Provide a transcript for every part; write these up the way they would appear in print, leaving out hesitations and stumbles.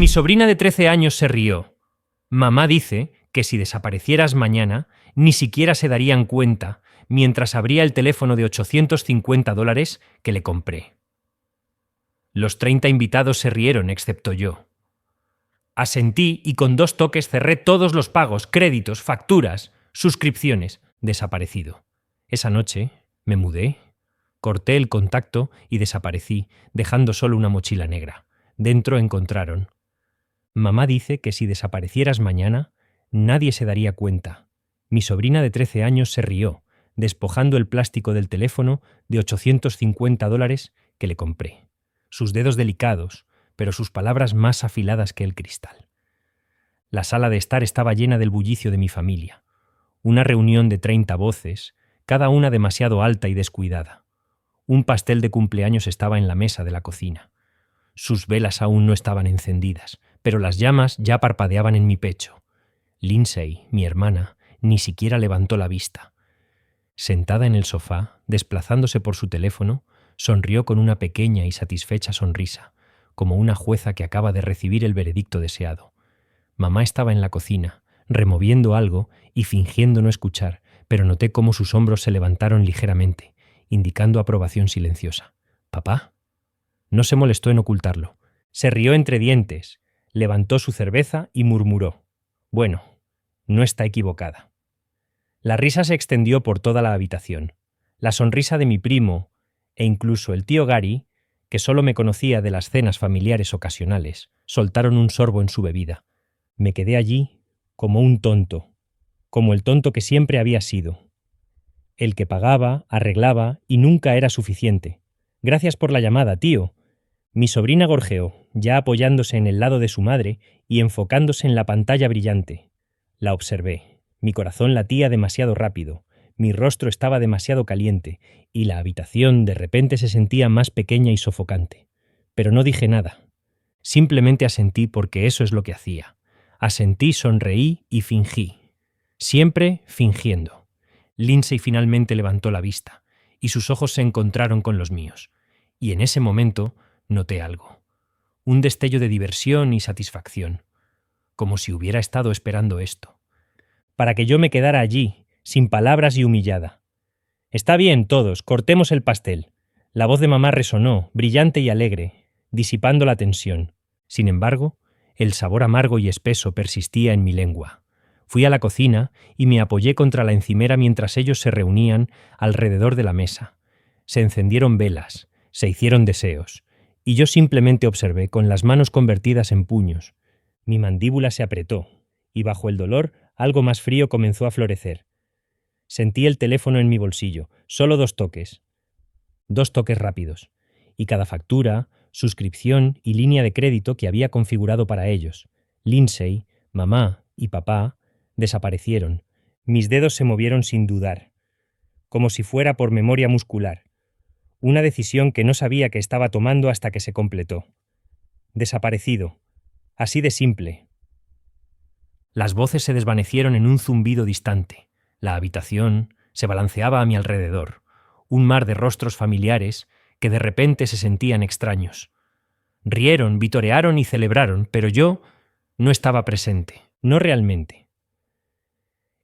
Mi sobrina de 13 años se rió. Mamá dice que si desaparecieras mañana, ni siquiera se darían cuenta mientras abría el teléfono de $850 que le compré. Los 30 invitados se rieron, excepto yo. Asentí y con 2 toques cerré todos los pagos, créditos, facturas, suscripciones. Desaparecido. Esa noche me mudé, corté el contacto y desaparecí, dejando solo una mochila negra. Dentro encontraron: mamá dice que si desaparecieras mañana, nadie se daría cuenta. Mi sobrina de 13 años se rió, despojando el plástico del teléfono de $850 que le compré. Sus dedos delicados, pero sus palabras más afiladas que el cristal. La sala de estar estaba llena del bullicio de mi familia. Una reunión de 30 voces, cada una demasiado alta y descuidada. Un pastel de cumpleaños estaba en la mesa de la cocina. Sus velas aún no estaban encendidas, pero las llamas ya parpadeaban en mi pecho. Lindsay, mi hermana, ni siquiera levantó la vista. Sentada en el sofá, desplazándose por su teléfono, sonrió con una pequeña y satisfecha sonrisa, como una jueza que acaba de recibir el veredicto deseado. Mamá estaba en la cocina, removiendo algo y fingiendo no escuchar, pero noté cómo sus hombros se levantaron ligeramente, indicando aprobación silenciosa. ¿Papá? No se molestó en ocultarlo. Se rió entre dientes, levantó su cerveza y murmuró: bueno, no está equivocada. La risa se extendió por toda la habitación. La sonrisa de mi primo e incluso el tío Gary, que solo me conocía de las cenas familiares ocasionales, soltaron un sorbo en su bebida. Me quedé allí como un tonto, como el tonto que siempre había sido. El que pagaba, arreglaba y nunca era suficiente. Gracias por la llamada, tío. Mi sobrina gorjeó, ya apoyándose en el lado de su madre y enfocándose en la pantalla brillante. La observé. Mi corazón latía demasiado rápido, mi rostro estaba demasiado caliente y la habitación de repente se sentía más pequeña y sofocante. Pero no dije nada. Simplemente asentí porque eso es lo que hacía. Asentí, sonreí y fingí. Siempre fingiendo. Lindsay finalmente levantó la vista y sus ojos se encontraron con los míos. Y en ese momento noté algo. Un destello de diversión y satisfacción. Como si hubiera estado esperando esto. Para que yo me quedara allí, sin palabras y humillada. Está bien, todos, cortemos el pastel. La voz de mamá resonó, brillante y alegre, disipando la tensión. Sin embargo, el sabor amargo y espeso persistía en mi lengua. Fui a la cocina y me apoyé contra la encimera mientras ellos se reunían alrededor de la mesa. Se encendieron velas, se hicieron deseos, y yo simplemente observé con las manos convertidas en puños. Mi mandíbula se apretó, y bajo el dolor algo más frío comenzó a florecer. Sentí el teléfono en mi bolsillo, solo 2 toques. 2 toques rápidos, y cada factura, suscripción y línea de crédito que había configurado para ellos, Lindsay, mamá y papá, desaparecieron. Mis dedos se movieron sin dudar, como si fuera por memoria muscular. Una decisión que no sabía que estaba tomando hasta que se completó. Desaparecido. Así de simple. Las voces se desvanecieron en un zumbido distante. La habitación se balanceaba a mi alrededor. Un mar de rostros familiares que de repente se sentían extraños. Rieron, vitorearon y celebraron, pero yo no estaba presente, no realmente.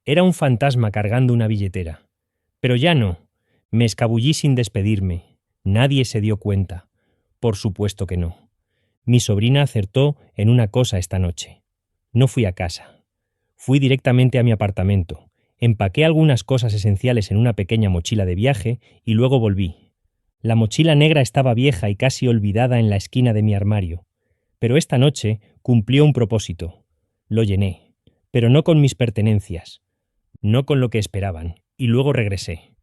Era un fantasma cargando una billetera. Pero ya no. Me escabullí sin despedirme. Nadie se dio cuenta. Por supuesto que no. Mi sobrina acertó en una cosa esta noche. No fui a casa. Fui directamente a mi apartamento. Empaqué algunas cosas esenciales en una pequeña mochila de viaje y luego volví. La mochila negra estaba vieja y casi olvidada en la esquina de mi armario. Pero esta noche cumplió un propósito. Lo llené, pero no con mis pertenencias, no con lo que esperaban, y luego regresé.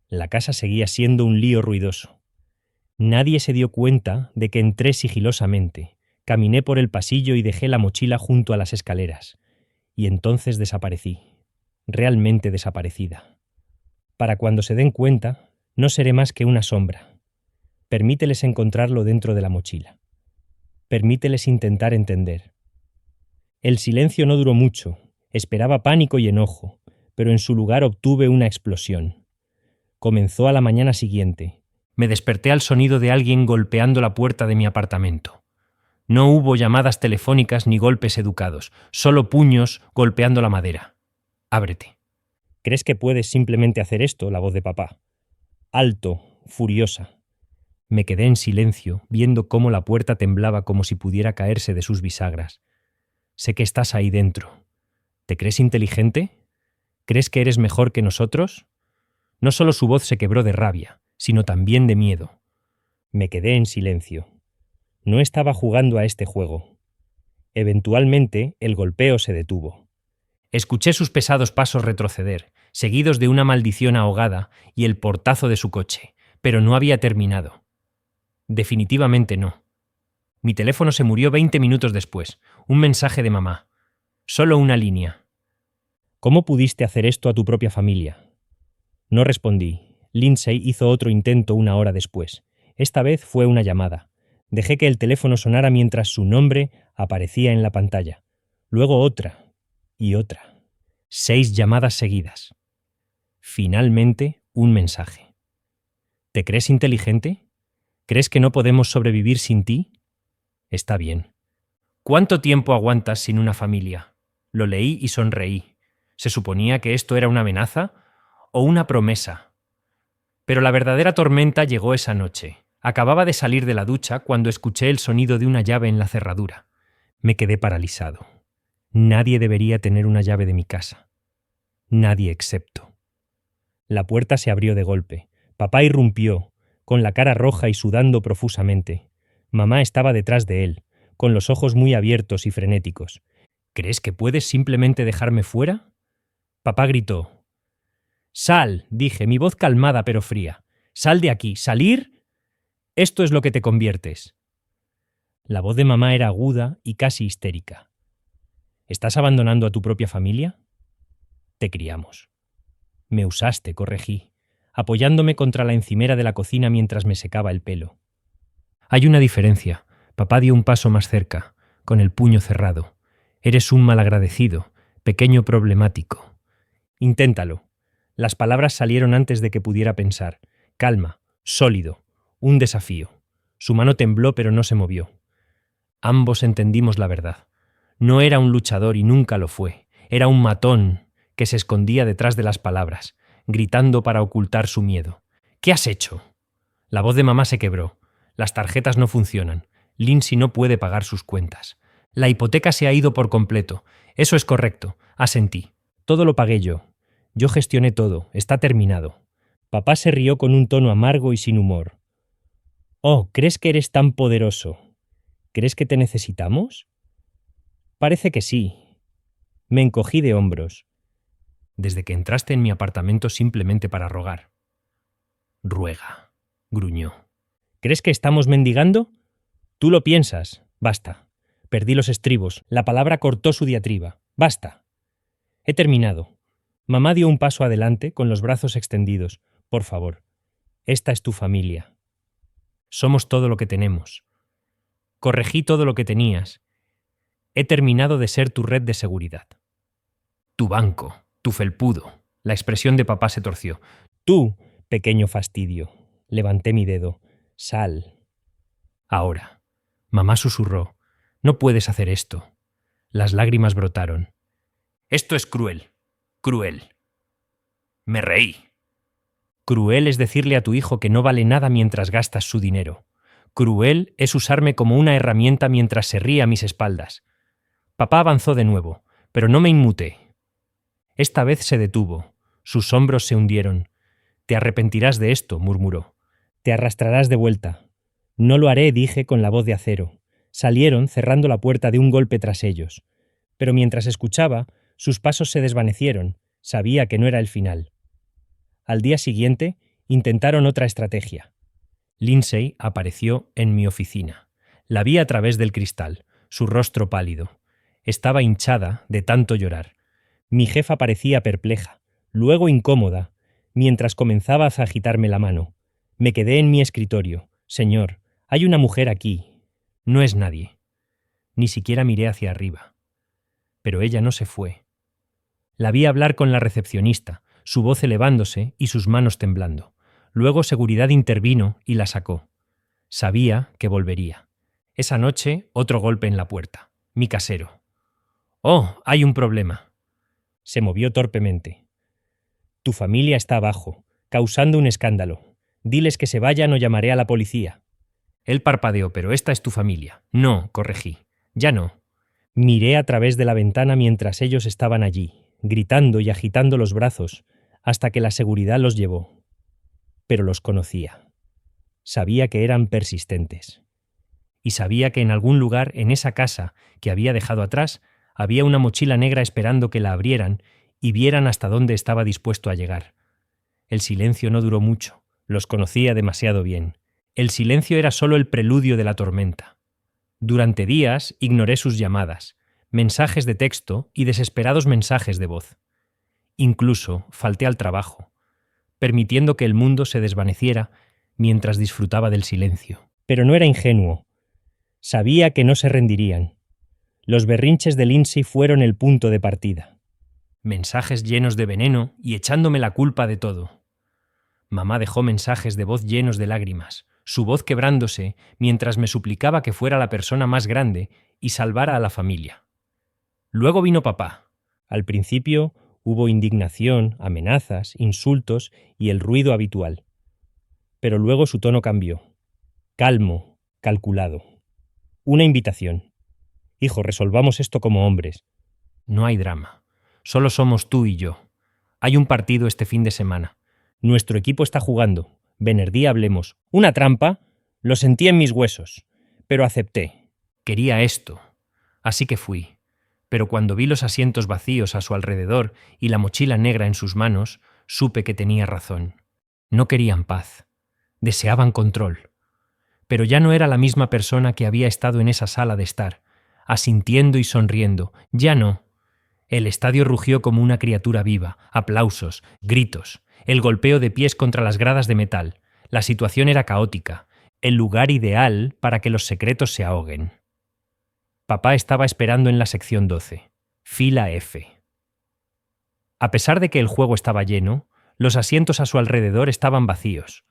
La casa seguía siendo un lío ruidoso. Nadie se dio cuenta de que entré sigilosamente, caminé por el pasillo y dejé la mochila junto a las escaleras. Y entonces desaparecí, realmente desaparecida. Para cuando se den cuenta, no seré más que una sombra. Permíteles encontrarlo dentro de la mochila. Permíteles intentar entender. El silencio no duró mucho. Esperaba pánico y enojo, pero en su lugar obtuve una explosión. Comenzó a la mañana siguiente. Me desperté al sonido de alguien golpeando la puerta de mi apartamento. No hubo llamadas telefónicas ni golpes educados, solo puños golpeando la madera. Ábrete. ¿Crees que puedes simplemente hacer esto? La voz de papá. Alto, furiosa. Me quedé en silencio, viendo cómo la puerta temblaba como si pudiera caerse de sus bisagras. Sé que estás ahí dentro. ¿Te crees inteligente? ¿Crees que eres mejor que nosotros? No solo su voz se quebró de rabia, sino también de miedo. Me quedé en silencio. No estaba jugando a este juego. Eventualmente, el golpeo se detuvo. Escuché sus pesados pasos retroceder, seguidos de una maldición ahogada y el portazo de su coche, pero no había terminado. Definitivamente no. Mi teléfono se murió 20 minutos después. Un mensaje de mamá. Solo una línea. ¿Cómo pudiste hacer esto a tu propia familia? No respondí. Lindsay hizo otro intento una hora después. Esta vez fue una llamada. Dejé que el teléfono sonara mientras su nombre aparecía en la pantalla. Luego otra y otra. 6 llamadas seguidas. Finalmente, un mensaje. ¿Te crees inteligente? ¿Crees que no podemos sobrevivir sin ti? Está bien. ¿Cuánto tiempo aguantas sin una familia? Lo leí y sonreí. ¿Se suponía que esto era una amenaza o una promesa? Pero la verdadera tormenta llegó esa noche. Acababa de salir de la ducha cuando escuché el sonido de una llave en la cerradura. Me quedé paralizado. Nadie debería tener una llave de mi casa. Nadie excepto. La puerta se abrió de golpe. Papá irrumpió, con la cara roja y sudando profusamente. Mamá estaba detrás de él, con los ojos muy abiertos y frenéticos. ¿Crees que puedes simplemente dejarme fuera? Papá gritó. «Sal», dije, mi voz calmada pero fría. «Sal de aquí. ¿Salir? Esto es lo que te conviertes». La voz de mamá era aguda y casi histérica. ¿Estás abandonando a tu propia familia? Te criamos. Me usaste, corregí, apoyándome contra la encimera de la cocina mientras me secaba el pelo. Hay una diferencia. Papá dio un paso más cerca, con el puño cerrado. Eres un malagradecido, pequeño problemático. Inténtalo. Las palabras salieron antes de que pudiera pensar. Calma, sólido, un desafío. Su mano tembló pero no se movió. Ambos entendimos la verdad. No era un luchador y nunca lo fue. Era un matón que se escondía detrás de las palabras, gritando para ocultar su miedo. «¿Qué has hecho?» La voz de mamá se quebró. Las tarjetas no funcionan. Lindsay no puede pagar sus cuentas. La hipoteca se ha ido por completo. Eso es correcto. Asentí. Todo lo pagué yo. Yo gestioné todo. Está terminado. Papá se rió con un tono amargo y sin humor. Oh, ¿crees que eres tan poderoso? ¿Crees que te necesitamos? Parece que sí. Me encogí de hombros. Desde que entraste en mi apartamento simplemente para rogar. Ruega, gruñó. ¿Crees que estamos mendigando? Tú lo piensas. Basta. Perdí los estribos. La palabra cortó su diatriba. Basta. He terminado. Mamá dio un paso adelante con los brazos extendidos. Por favor. Esta es tu familia. Somos todo lo que tenemos. Corregí todo lo que tenías. He terminado de ser tu red de seguridad. Tu banco, tu felpudo. La expresión de papá se torció. Tú, pequeño fastidio. Levanté mi dedo. Sal. Ahora. Mamá susurró. No puedes hacer esto. Las lágrimas brotaron. Esto es cruel. Cruel. Me reí. Cruel es decirle a tu hijo que no vale nada mientras gastas su dinero. Cruel es usarme como una herramienta mientras se ríe a mis espaldas. Papá avanzó de nuevo, pero no me inmuté. Esta vez se detuvo. Sus hombros se hundieron. Te arrepentirás de esto, murmuró. Te arrastrarás de vuelta. No lo haré, dije con la voz de acero. Salieron cerrando la puerta de un golpe tras ellos. Pero mientras escuchaba, sus pasos se desvanecieron. Sabía que no era el final. Al día siguiente, intentaron otra estrategia. Lindsay apareció en mi oficina. La vi a través del cristal, su rostro pálido. Estaba hinchada de tanto llorar. Mi jefa parecía perpleja, luego incómoda, mientras comenzaba a agitarme la mano. Me quedé en mi escritorio. Señor, hay una mujer aquí. No es nadie. Ni siquiera miré hacia arriba. Pero ella no se fue. La vi hablar con la recepcionista, su voz elevándose y sus manos temblando. Luego seguridad intervino y la sacó. Sabía que volvería. Esa noche, otro golpe en la puerta. Mi casero. «Oh, hay un problema». Se movió torpemente. Tu familia está abajo, causando un escándalo. Diles que se vayan o llamaré a la policía. Él parpadeó, pero esta es tu familia. No, corregí. Ya no. Miré a través de la ventana mientras ellos estaban allí, gritando y agitando los brazos, hasta que la seguridad los llevó. Pero los conocía. Sabía que eran persistentes. Y sabía que en algún lugar en esa casa que había dejado atrás había una mochila negra esperando que la abrieran y vieran hasta dónde estaba dispuesto a llegar. El silencio no duró mucho. Los conocía demasiado bien. El silencio era solo el preludio de la tormenta. Durante días ignoré sus llamadas, mensajes de texto y desesperados mensajes de voz. Incluso falté al trabajo, permitiendo que el mundo se desvaneciera mientras disfrutaba del silencio. Pero no era ingenuo. Sabía que no se rendirían. Los berrinches de Lindsay fueron el punto de partida. Mensajes llenos de veneno y echándome la culpa de todo. Mamá dejó mensajes de voz llenos de lágrimas, su voz quebrándose mientras me suplicaba que fuera la persona más grande y salvara a la familia. Luego vino papá. Al principio hubo indignación, amenazas, insultos y el ruido habitual. Pero luego su tono cambió. Calmo, calculado. Una invitación. Hijo, resolvamos esto como hombres. No hay drama. Solo somos tú y yo. Hay un partido este fin de semana. Nuestro equipo está jugando. Benerdí, hablemos. ¿Una trampa? Lo sentí en mis huesos. Pero acepté. Quería esto. Así que fui. Pero cuando vi los asientos vacíos a su alrededor y la mochila negra en sus manos, supe que tenía razón. No querían paz. Deseaban control. Pero ya no era la misma persona que había estado en esa sala de estar, asintiendo y sonriendo. Ya no. El estadio rugió como una criatura viva, aplausos, gritos, el golpeo de pies contra las gradas de metal. La situación era caótica, el lugar ideal para que los secretos se ahoguen. Papá estaba esperando en la sección 12, fila F. A pesar de que el juego estaba lleno, los asientos a su alrededor estaban vacíos.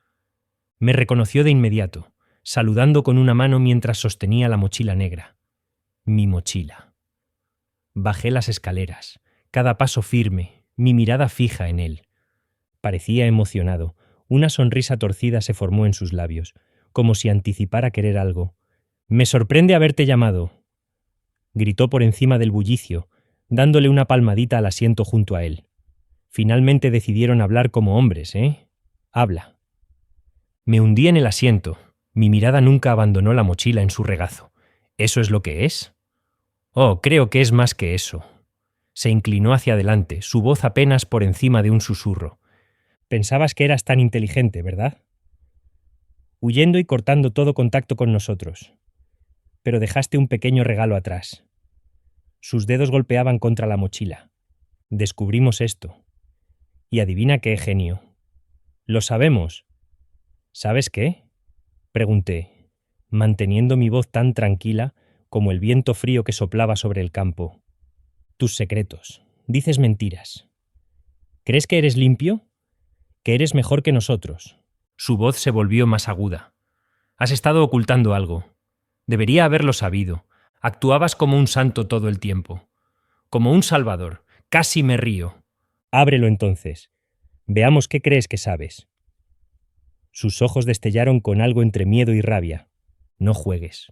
Me reconoció de inmediato, saludando con una mano mientras sostenía la mochila negra. Mi mochila. Bajé las escaleras, cada paso firme, mi mirada fija en él. Parecía emocionado. Una sonrisa torcida se formó en sus labios, como si anticipara querer algo. «Me sorprende haberte llamado», gritó por encima del bullicio, dándole una palmadita al asiento junto a él. Finalmente decidieron hablar como hombres, ¿eh? Habla. Me hundí en el asiento. Mi mirada nunca abandonó la mochila en su regazo. ¿Eso es lo que es? Oh, creo que es más que eso. Se inclinó hacia adelante, su voz apenas por encima de un susurro. Pensabas que eras tan inteligente, ¿verdad? Huyendo y cortando todo contacto con nosotros. Pero dejaste un pequeño regalo atrás. Sus dedos golpeaban contra la mochila. Descubrimos esto. Y adivina qué, genio. Lo sabemos. ¿Sabes qué? Pregunté, manteniendo mi voz tan tranquila como el viento frío que soplaba sobre el campo. Tus secretos. Dices mentiras. ¿Crees que eres limpio? ¿Que eres mejor que nosotros? Su voz se volvió más aguda. Has estado ocultando algo. Debería haberlo sabido. Actuabas como un santo todo el tiempo. Como un salvador. Casi me río. Ábrelo entonces. Veamos qué crees que sabes. Sus ojos destellaron con algo entre miedo y rabia. No juegues.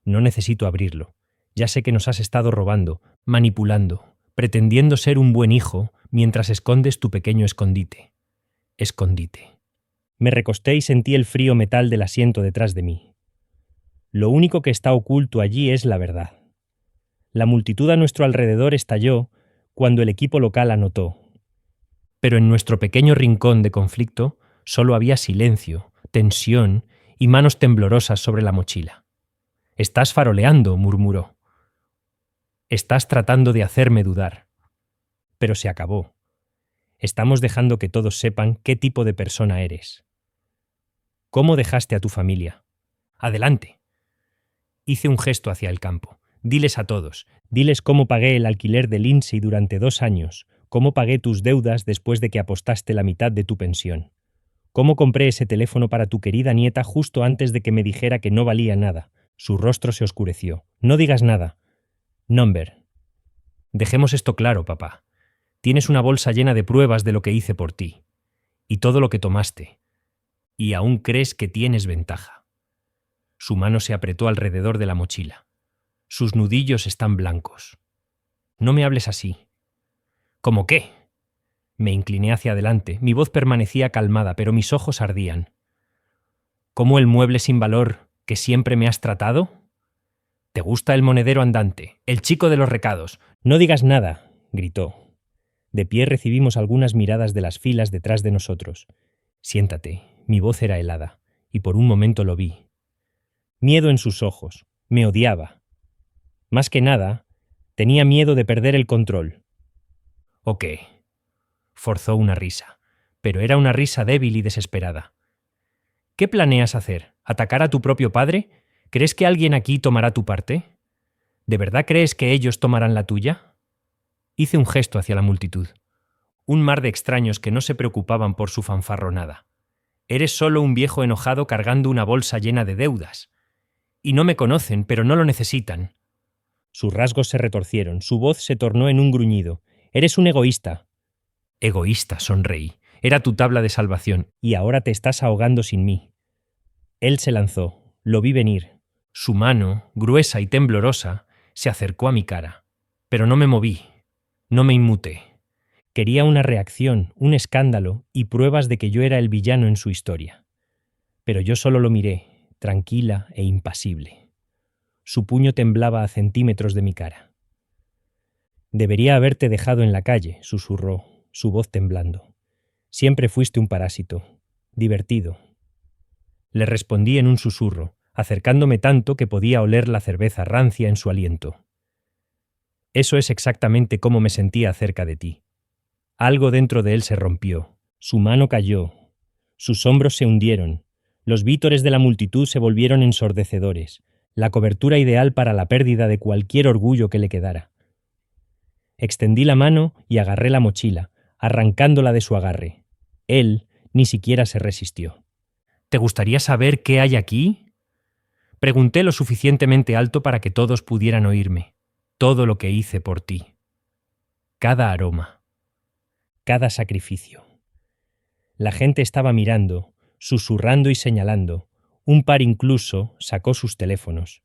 No necesito abrirlo. Ya sé que nos has estado robando, manipulando, pretendiendo ser un buen hijo mientras escondes tu pequeño escondite. Escondite. Me recosté y sentí el frío metal del asiento detrás de mí. Lo único que está oculto allí es la verdad. La multitud a nuestro alrededor estalló cuando el equipo local anotó. Pero en nuestro pequeño rincón de conflicto solo había silencio, tensión y manos temblorosas sobre la mochila. «Estás faroleando», murmuró. «Estás tratando de hacerme dudar». Pero se acabó. Estamos dejando que todos sepan qué tipo de persona eres. ¿Cómo dejaste a tu familia? Adelante. Hice un gesto hacia el campo. Diles a todos. Diles cómo pagué el alquiler de Lindsay durante 2 años, cómo pagué tus deudas después de que apostaste la mitad de tu pensión. Cómo compré ese teléfono para tu querida nieta justo antes de que me dijera que no valía nada. Su rostro se oscureció. No digas nada. Number. Dejemos esto claro, papá. Tienes una bolsa llena de pruebas de lo que hice por ti. Y todo lo que tomaste. Y aún crees que tienes ventaja. Su mano se apretó alrededor de la mochila. Sus nudillos están blancos. No me hables así. ¿Cómo qué? Me incliné hacia adelante. Mi voz permanecía calmada, pero mis ojos ardían. ¿Cómo el mueble sin valor que siempre me has tratado? ¿Te gusta el monedero andante, el chico de los recados? No digas nada, gritó. De pie recibimos algunas miradas de las filas detrás de nosotros. Siéntate. Mi voz era helada, y por un momento lo vi. Miedo en sus ojos. Me odiaba. Más que nada, tenía miedo de perder el control. ¿O qué? Forzó una risa, pero era una risa débil y desesperada. ¿Qué planeas hacer? ¿Atacar a tu propio padre? ¿Crees que alguien aquí tomará tu parte? ¿De verdad crees que ellos tomarán la tuya? Hice un gesto hacia la multitud. Un mar de extraños que no se preocupaban por su fanfarronada. Eres solo un viejo enojado cargando una bolsa llena de deudas. Y no me conocen, pero no lo necesitan. Sus rasgos se retorcieron, su voz se tornó en un gruñido. Eres un egoísta. Egoísta, sonreí. Era tu tabla de salvación. Y ahora te estás ahogando sin mí. Él se lanzó. Lo vi venir. Su mano, gruesa y temblorosa, se acercó a mi cara. Pero no me moví. No me inmuté. Quería una reacción, un escándalo y pruebas de que yo era el villano en su historia. Pero yo solo lo miré, tranquila e impasible. Su puño temblaba a centímetros de mi cara. Debería haberte dejado en la calle, susurró, su voz temblando. Siempre fuiste un parásito. Divertido. Le respondí en un susurro, acercándome tanto que podía oler la cerveza rancia en su aliento. Eso es exactamente cómo me sentía acerca de ti. Algo dentro de él se rompió, su mano cayó, sus hombros se hundieron, los vítores de la multitud se volvieron ensordecedores, la cobertura ideal para la pérdida de cualquier orgullo que le quedara. Extendí la mano y agarré la mochila, arrancándola de su agarre. Él ni siquiera se resistió. ¿Te gustaría saber qué hay aquí? Pregunté lo suficientemente alto para que todos pudieran oírme. Todo lo que hice por ti. Cada aroma. Cada sacrificio. La gente estaba mirando, susurrando y señalando. Un par incluso sacó sus teléfonos.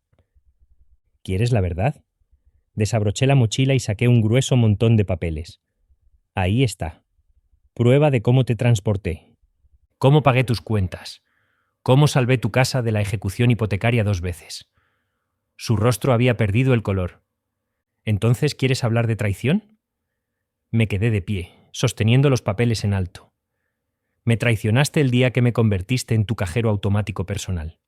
¿Quieres la verdad? Desabroché la mochila y saqué un grueso montón de papeles. Ahí está. Prueba de cómo te transporté. ¿Cómo pagué tus cuentas? ¿Cómo salvé tu casa de la ejecución hipotecaria 2 veces? Su rostro había perdido el color. ¿Entonces quieres hablar de traición? Me quedé de pie, sosteniendo los papeles en alto. Me traicionaste el día que me convertiste en tu cajero automático personal.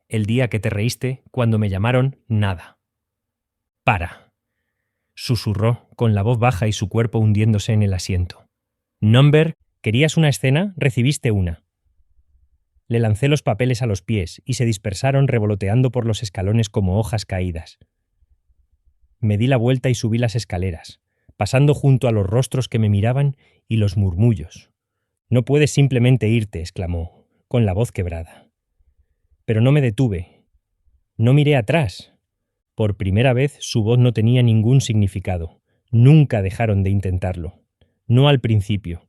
El día que te reíste cuando me llamaron nada. Para. Susurró, con la voz baja y su cuerpo hundiéndose en el asiento. Number, ¿querías una escena? Recibiste una. Le lancé los papeles a los pies y se dispersaron revoloteando por los escalones como hojas caídas. Me di la vuelta y subí las escaleras, pasando junto a los rostros que me miraban y los murmullos. «No puedes simplemente irte», exclamó, con la voz quebrada. Pero no me detuve. No miré atrás. Por primera vez su voz no tenía ningún significado. Nunca dejaron de intentarlo. No al principio.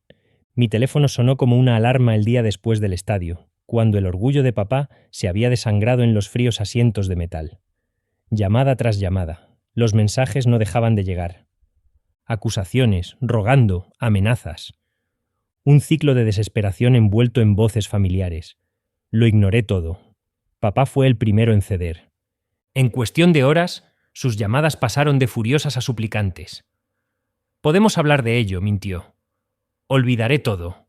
Mi teléfono sonó como una alarma el día después del estadio, cuando el orgullo de papá se había desangrado en los fríos asientos de metal. Llamada tras llamada. Los mensajes no dejaban de llegar. Acusaciones, rogando, amenazas. Un ciclo de desesperación envuelto en voces familiares. Lo ignoré todo. Papá fue el primero en ceder. En cuestión de horas, sus llamadas pasaron de furiosas a suplicantes. «Podemos hablar de ello», mintió. «Olvidaré todo.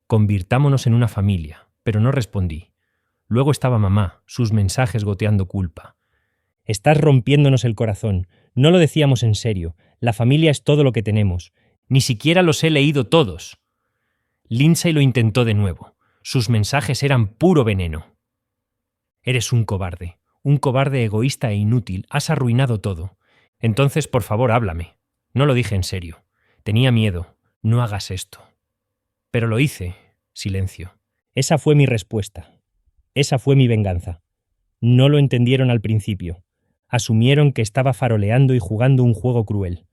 Convirtámonos en una familia», pero no respondí. Luego estaba mamá, sus mensajes goteando culpa. «Estás rompiéndonos el corazón. No lo decíamos en serio. La familia es todo lo que tenemos. Ni siquiera los he leído todos». Lindsay lo intentó de nuevo. Sus mensajes eran puro veneno. «Eres un cobarde egoísta e inútil. Has arruinado todo. Entonces, por favor, háblame». No lo dije en serio. Tenía miedo. «No hagas esto». Pero lo hice. Silencio. Esa fue mi respuesta. Esa fue mi venganza. No lo entendieron al principio. Asumieron que estaba faroleando y jugando un juego cruel.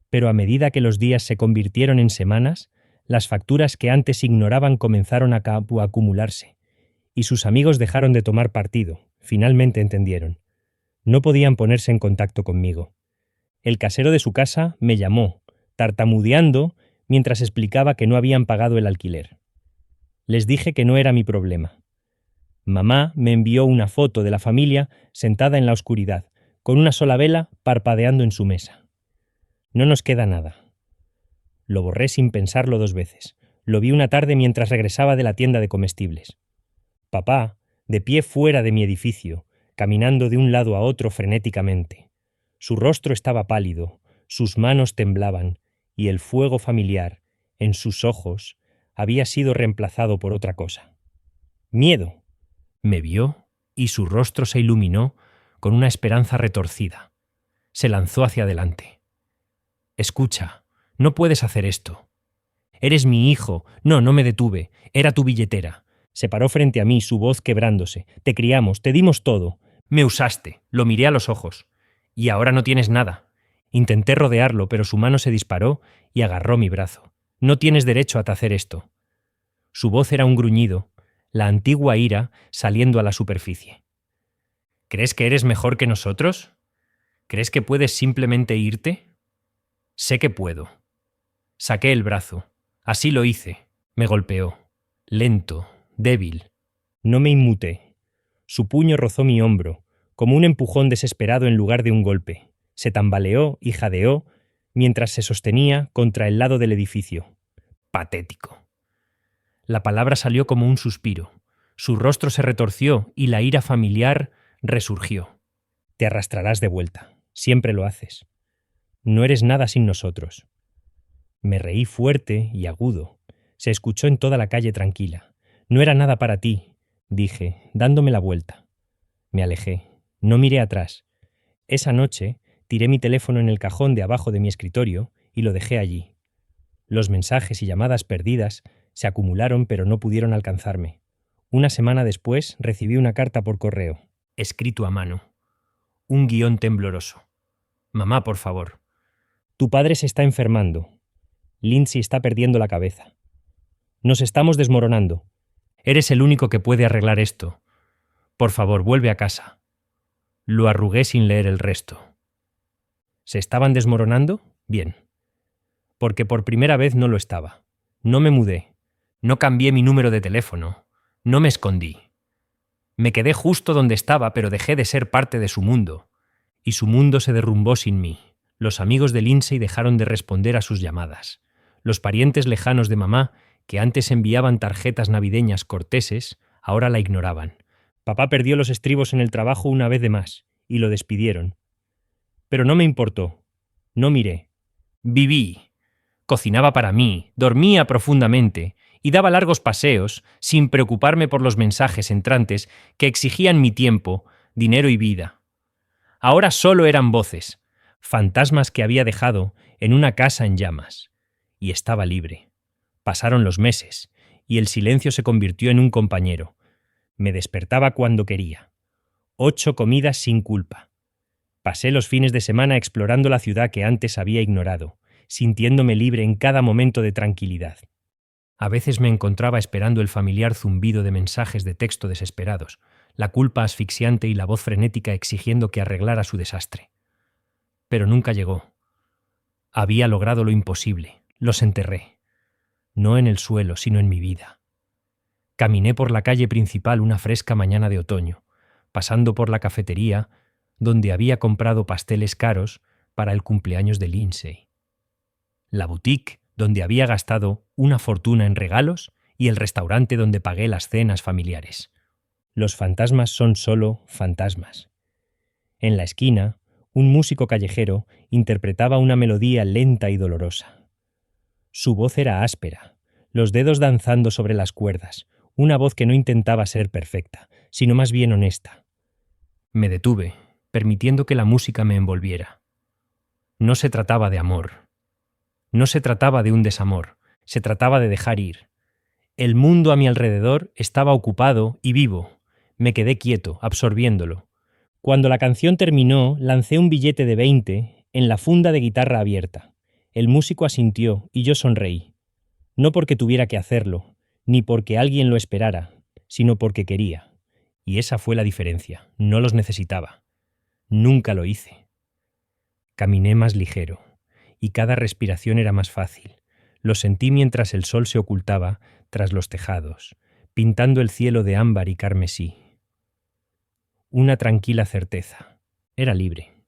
Pero a medida que los días se convirtieron en semanas, las facturas que antes ignoraban comenzaron a acumularse, y sus amigos dejaron de tomar partido. Finalmente entendieron. No podían ponerse en contacto conmigo. El casero de su casa me llamó, tartamudeando, mientras explicaba que no habían pagado el alquiler. Les dije que no era mi problema. Mamá me envió una foto de la familia sentada en la oscuridad, con una sola vela parpadeando en su mesa. No nos queda nada. Lo borré sin pensarlo 2 veces. Lo vi una tarde mientras regresaba de la tienda de comestibles. Papá, de pie fuera de mi edificio, caminando de un lado a otro frenéticamente. Su rostro estaba pálido, sus manos temblaban, y el fuego familiar, en sus ojos, había sido reemplazado por otra cosa. Miedo. Me vio y su rostro se iluminó con una esperanza retorcida. Se lanzó hacia adelante. Escucha, no puedes hacer esto. Eres mi hijo. No, no me detuve. Era tu billetera. Se paró frente a mí, su voz quebrándose. Te criamos, te dimos todo. Me usaste. Lo miré a los ojos. Y ahora no tienes nada. Intenté rodearlo, pero su mano se disparó y agarró mi brazo. No tienes derecho a hacer esto. Su voz era un gruñido, la antigua ira saliendo a la superficie. ¿Crees que eres mejor que nosotros? ¿Crees que puedes simplemente irte? Sé que puedo. Saqué el brazo. Así lo hice. Me golpeó. Lento, débil. No me inmuté. Su puño rozó mi hombro, como un empujón desesperado en lugar de un golpe. Se tambaleó y jadeó mientras se sostenía contra el lado del edificio. Patético. La palabra salió como un suspiro. Su rostro se retorció y la ira familiar resurgió. Te arrastrarás de vuelta. Siempre lo haces. No eres nada sin nosotros. Me reí fuerte y agudo. Se escuchó en toda la calle tranquila. No era nada para ti, dije, dándome la vuelta. Me alejé. No miré atrás. Esa noche tiré mi teléfono en el cajón de abajo de mi escritorio y lo dejé allí. Los mensajes y llamadas perdidas se acumularon pero no pudieron alcanzarme. Una semana después recibí una carta por correo, escrito a mano. Un guión tembloroso. Mamá, por favor. Tu padre se está enfermando. Lindsay está perdiendo la cabeza. Nos estamos desmoronando. Eres el único que puede arreglar esto. Por favor, vuelve a casa. Lo arrugué sin leer el resto. ¿Se estaban desmoronando? Bien. Porque por primera vez no lo estaba. No me mudé. No cambié mi número de teléfono. No me escondí. Me quedé justo donde estaba, pero dejé de ser parte de su mundo. Y su mundo se derrumbó sin mí. Los amigos de Lindsay dejaron de responder a sus llamadas. Los parientes lejanos de mamá, que antes enviaban tarjetas navideñas corteses, ahora la ignoraban. Papá perdió los estribos en el trabajo una vez de más, y lo despidieron. Pero no me importó. No miré. Viví. Cocinaba para mí, dormía profundamente y daba largos paseos sin preocuparme por los mensajes entrantes que exigían mi tiempo, dinero y vida. Ahora solo eran voces, fantasmas que había dejado en una casa en llamas. Y estaba libre. Pasaron los meses, y el silencio se convirtió en un compañero. Me despertaba cuando quería. 8 comidas sin culpa. Pasé los fines de semana explorando la ciudad que antes había ignorado, sintiéndome libre en cada momento de tranquilidad. A veces me encontraba esperando el familiar zumbido de mensajes de texto desesperados, la culpa asfixiante y la voz frenética exigiendo que arreglara su desastre. Pero nunca llegó. Había logrado lo imposible. Los enterré. No en el suelo, sino en mi vida. Caminé por la calle principal una fresca mañana de otoño, pasando por la cafetería donde había comprado pasteles caros para el cumpleaños de Lindsay. La boutique donde había gastado una fortuna en regalos y el restaurante donde pagué las cenas familiares. Los fantasmas son solo fantasmas. En la esquina, un músico callejero interpretaba una melodía lenta y dolorosa. Su voz era áspera, los dedos danzando sobre las cuerdas, una voz que no intentaba ser perfecta, sino más bien honesta. Me detuve, permitiendo que la música me envolviera. No se trataba de amor. No se trataba de un desamor, se trataba de dejar ir. El mundo a mi alrededor estaba ocupado y vivo. Me quedé quieto, absorbiéndolo. Cuando la canción terminó, lancé un billete de 20 en la funda de guitarra abierta. El músico asintió y yo sonreí. No porque tuviera que hacerlo, ni porque alguien lo esperara, sino porque quería. Y esa fue la diferencia. No los necesitaba. Nunca lo hice. Caminé más ligero, y cada respiración era más fácil. Lo sentí mientras el sol se ocultaba tras los tejados, pintando el cielo de ámbar y carmesí. Una tranquila certeza. Era libre.